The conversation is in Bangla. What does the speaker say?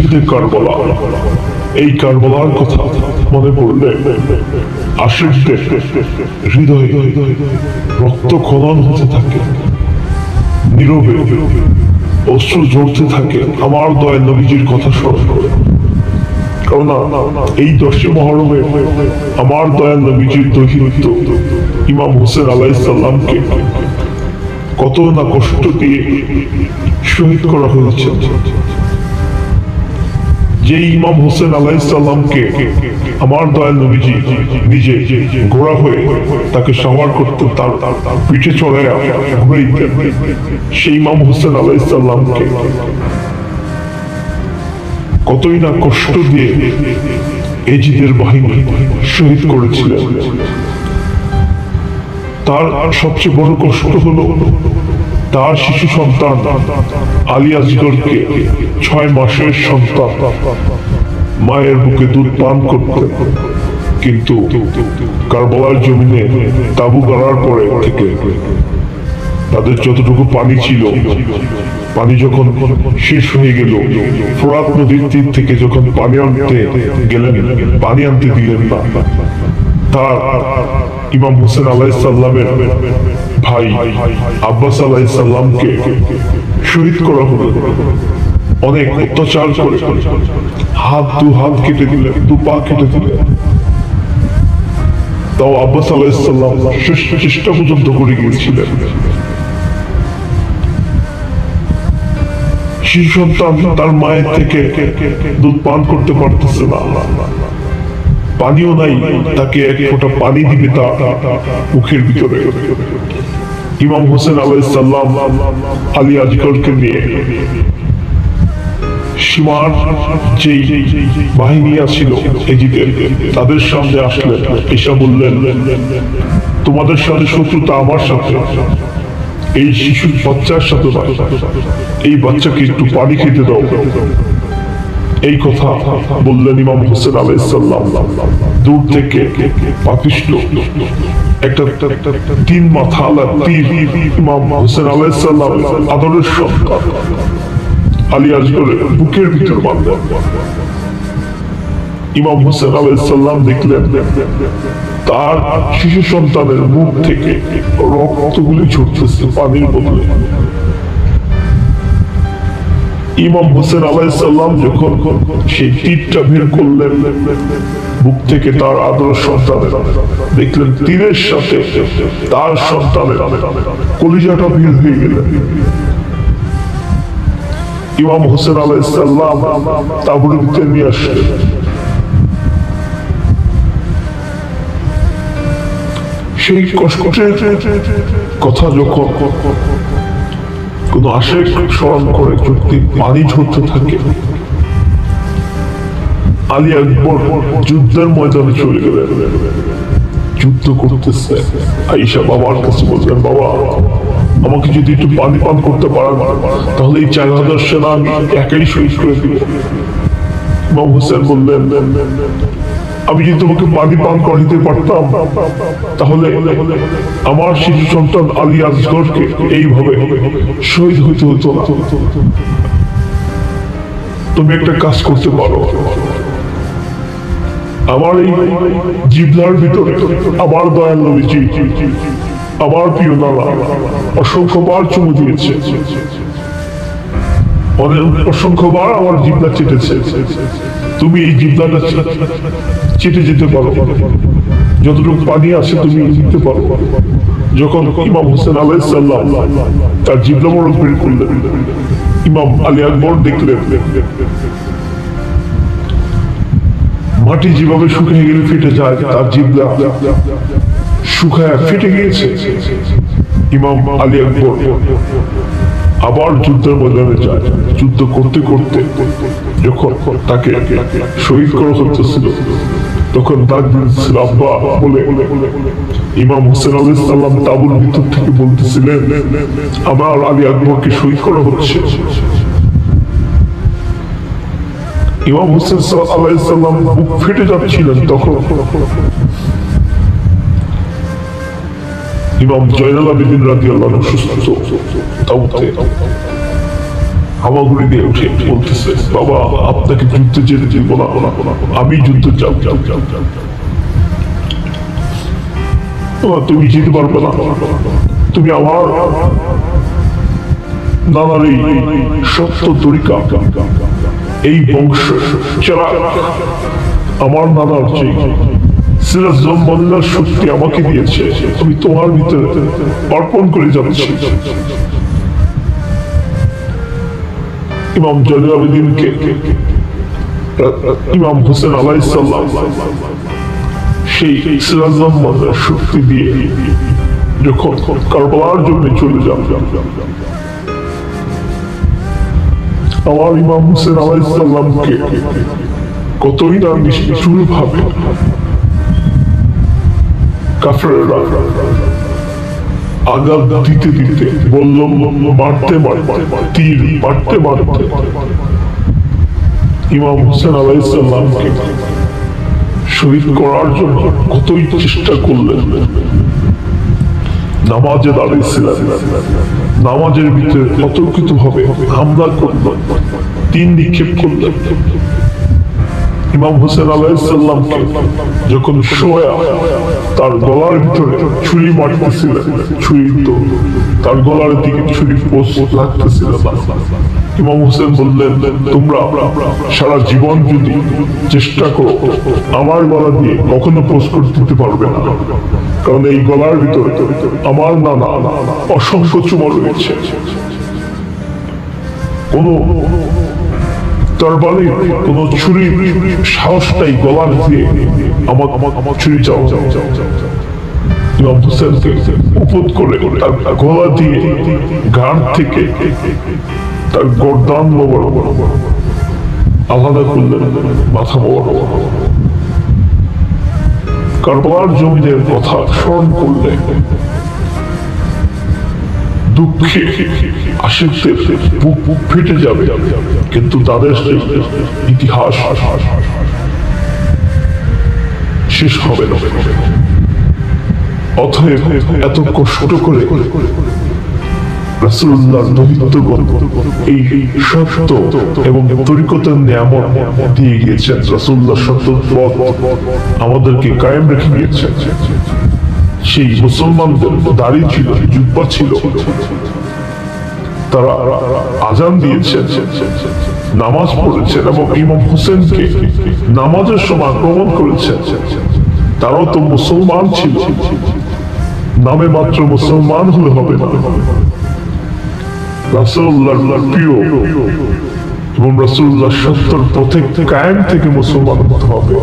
শহীদে কারবালা। এই কারবালার কথা মনে পড়লে আশিকদের হৃদয়ে রক্ত খনন হতে থাকে, নীরবে অশ্রু ঝরতে থাকে আমার দয়াল নবীজির কথা স্মরণ করে। কারণ এই 10 মুহররমে আমার দয়াল নবীজির দহিত ইমাম হোসেন আলাইহিস সালামকে কত না কষ্ট দিয়ে শহীদ করা হয়েছে। যে ইমাম হোসেন আলাইহিস সালামকে আমার দয়াল নবীজি নিজে ঘোড়া হয়ে তাকে সাওয়ার করতে তার পিঠে চড়ে ঘুরাইতেন, সেই ইমাম হোসেন আলাইহিস সালামকে কতই না কষ্ট দিয়ে এজিদের বাহিনী শহীদ করেছিলেন। তার সবচেয়ে বড় কষ্ট হলো তার শিশু সন্তান আলী আসগরকে 6 মাসের সন্তান মায়ের বুকে দুধ পান করতে, কিন্তু কারবালার জমিনে তাবু গাড়ার পরে থেকে তাদের যতটুকু পানি ছিল, পানি যখন শেষ হয়ে গেল, ফোরাত নদীর তীর থেকে যখন পানি আনতে গেলেন, পানি আনতে দিলেন না। তার ইমাম হোসেন আলাইহিস সালামের ভাই আব্বাস আলাইহিস সালামকে শহীদ করা হলো। অনেক অত্যাচার করে দু হাত কেটে দিলেন, 2 পা কেটে দিলেন। তাও আব্বাস আলাইহিস সালাম শেষ চেষ্টা পর্যন্ত করে গিয়েছিলেন। শিশু সন্তান তার মায়ের থেকে দুধ পান করতে পারতেছে না, পানিও নাই, তাকে এক ফোঁটা পানি দিবে তা মুখের ভিতরে। ইমাম হোসেন আলাইহিস সালাম আলী আসগরকে নিয়ে সীমার যে বাহিনী ছিল এজিদের, তাদের সামনে আসলেন, এসে বললেন, তোমাদের সাথে শত্রুতা আমার সাথে, এই শিশুর বাচ্চার সাথে নয়, এই বাচ্চাকে একটু পানি খেতে দাও। এই কথা বললেন ইমাম হোসেন আলাইহিস সালাম। দূর থেকে পাপিষ্ঠ একটা 3 মাথাওয়ালা তীর ইমাম হোসেন আলাইহিস সালাম আদরের সন্তান আলী আসগরের বুকের ভিতর বাঁধলেন। ইমাম হোসেন আলাইহিস সালাম দেখলেন তার শিশু সন্তানের মুখ থেকে রক্তগুলি ছুটতেছে পানির বদলে। ইমাম হোসেন আলাইহিস সালাম যখন সেই তীরটা বের করলেন বুক থেকে তার আদরের সন্তানের, দেখলেন তীরের সাথে তার সন্তানের কলিজাটা বের হয়ে গেলেন। ইমাম হোসেন আলাইহিস সালাম তাবুর ভিতরে নিয়ে আসলেন। সেই কষ্টের কথা যখন কোন আশেক স্মরণ করে চোখে পানি ঝরতে থাকে, আলী আকবর যুদ্ধের ময়দানে চলে গেলেন, যুদ্ধ করতেছে। আয়েশা বাবার কাছে বললেন, বাবা আমাকে যদি একটু পানি পান করতে পারেন তাহলে এই 4000 সেনা আমি একাই শহীদ করে দিব। ইমাম হোসেন বললেন, আমি যদি তোমাকে পানি পান করাইতে পারতাম তাহলে আমার শিশু সন্তান আলী আসগরকে এইভাবে শহীদ হইতে হতো না। তুমি একটা কাজ করতে পারো, আমার এই জিহ্বার ভিতরে আমার দয়াল নবীজি আমার প্রিয় নানা অসংখ্যবার চুমু দিয়েছে, অসংখ্যবার আমার জিহ্বা চেটেছে। তুমি এই জিহ্বাটা চেটে যেতে পারো, যতটুকু পানি আছে তুমি দিতে পারো। যখন ইমাম হোসেন আলাইহিস সালাম তার জিহ্বা মোড়ক বের করলেন, ইমাম আলী আকবর দেখলেন মাটি যেভাবে শুকিয়ে গেলে ফেটে যায়, তার জিহ্বা শুকায় ফেটে গিয়েছে। ইমাম আলী আকবর আবার যুদ্ধের ময়দানে যায়। যুদ্ধ করতে করতে যখন তাকে শহীদ করা হচ্ছিল তখন ডাক দিয়েছিল আব্বা বলে। ইমাম হোসেন আলাইহিস সালাম তাবুর ভিতর থেকে বলতেছিলেন, আমার আলী আকবরকে শহীদ করা হচ্ছে। ইমাম হোসেন আলাইহিস সালাম বুক ফেটে যাচ্ছিলেন। তখন ইমাম জয়নুল আবেদিন রাদিয়াল্লাহু আনহু সুস্থ তাবুতে হামাগুড়ি দিয়ে উঠে বলতেছে, বাবা আপনাকে যুদ্ধে যেতে দিব না, আমি যুদ্ধ যাও। তুমি যেতে পারবে না, তুমি আমার নানার এই সত্য তরিকা, এই বংশ যারা আমার নানার যে সিরাজ জম্বাল্লার শক্তি আমাকে দিয়েছে, আমি তোমার ভিতরে অর্পণ করে যাচ্ছি। ইমাম জালালউদ্দিনকে ইমাম হোসেন আলাইহিস সালাম সেই সিরাজ জম্বাল্লার শক্তি দিয়ে যখন কারবালার জন্য চলে যান, আমার ইমাম হোসেন আলাইহিস সালামকে কতই না নিষ্ঠুর ভাবে কাফেররা আঘাত দিতে দিতে, বলল মারতে মারতে, তীর মারতে মারতে ইমাম হোসেন আলাইহিস সালামকে শহীদ করার জন্য কতই চেষ্টা করলেন। নামাজে দাঁড়িয়েছিলেন, নামাজের ভিতরে অতর্কিত ভাবে হামলা করলেন, তীর নিক্ষেপ করলেন। ইমাম হোসেন আলাইহিস সালামকে যখন শোয়া তার গলার ভিতরে ছুরি মারতেছিলেন, ছুরি তো তার গলার দিকে ছুরি পোষ লাগতেছিল না। ইমাম হোসেন বললেন, তোমরা সারা জীবন যদি চেষ্টা করো আমার গলা দিয়ে কখনো পোষ করতে দিতে পারবে না, কারণ এই গলার ভিতরে আমার নানা অসংখ্য চুমা রয়েছে। কোনো তরবারি, কোন ছুরি সাহসটাই গলার দিয়ে আমার ছুরি চাও। ইমাম হোসেনকে উপদ করে তার গলা দিয়ে গান থেকে তার গর্দান আলাদা করলেন, মাথা বড়। কারবালার জমিনের কথা স্মরণ করলে দুঃখে আশিকদের বুক ফেটে যাবে, কিন্তু তাদের ইতিহাস শেষ হবে না। অতএব এত কষ্ট করে রাসূলুল্লাহর নবিত্বগণ এই সত্য এবং তরিকতের নিয়ামত দিয়ে গিয়েছেন। রাসূলুল্লাহ সত্য পথ আমাদেরকে কায়েম রেখে গিয়েছেন। সেই মুসলমানদের দাড়ি ছিল, জুব্বা ছিল, তারা আজান দিয়েছেন, নামাজ পড়েছেন এবং ইমাম হোসেনকে নামাজের সময় আক্রমণ করেছেন। তারাও তো মুসলমান ছিল, নামে মাত্র মুসলমান হলে হবে না। রাসূলুল্লাহর প্রিয় এবং রাসূলুল্লাহর সত্যর পথে কায়েম থেকে মুসলমান হতে হবে।